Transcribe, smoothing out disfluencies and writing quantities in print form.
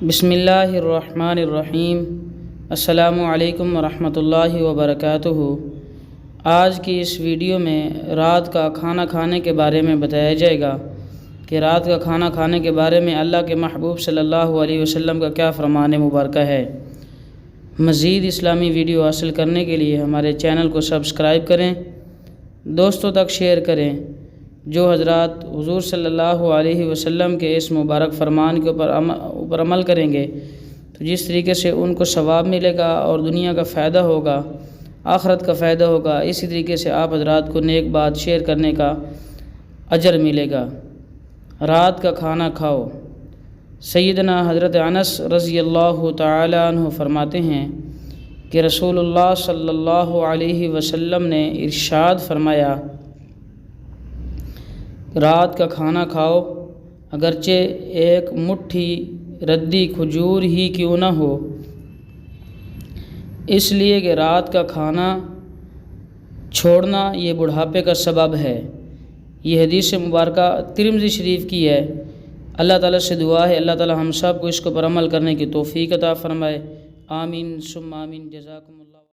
بسم اللہ الرحمن الرحیم۔ السلام علیکم ورحمۃ اللہ وبرکاتہ۔ آج کی اس ویڈیو میں رات کا کھانا کھانے کے بارے میں بتایا جائے گا کہ رات کا کھانا کھانے کے بارے میں اللہ کے محبوب صلی اللہ علیہ وسلم کا کیا فرمان مبارکہ ہے۔ مزید اسلامی ویڈیو حاصل کرنے کے لیے ہمارے چینل کو سبسکرائب کریں، دوستوں تک شیئر کریں۔ جو حضرات حضور صلی اللہ علیہ وسلم کے اس مبارک فرمان کے اوپر عمل کریں گے تو جس طریقے سے ان کو ثواب ملے گا اور دنیا کا فائدہ ہوگا، آخرت کا فائدہ ہوگا، اسی طریقے سے آپ حضرات کو نیک بات شیئر کرنے کا اجر ملے گا۔ رات کا کھانا کھاؤ۔ سیدنا حضرت انس رضی اللہ تعالی عنہ فرماتے ہیں کہ رسول اللہ صلی اللہ علیہ وسلم نے ارشاد فرمایا، رات کا کھانا کھاؤ اگرچہ ایک مٹھی ردی کھجور ہی کیوں نہ ہو، اس لیے کہ رات کا کھانا چھوڑنا یہ بڑھاپے کا سبب ہے۔ یہ حدیث مبارکہ ترمذی شریف کی ہے۔ اللہ تعالیٰ سے دعا ہے اللہ تعالیٰ ہم سب کو اس کو پر عمل کرنے کی توفیق عطا فرمائے۔ آمین ثم آمین۔ جزاکم اللہ۔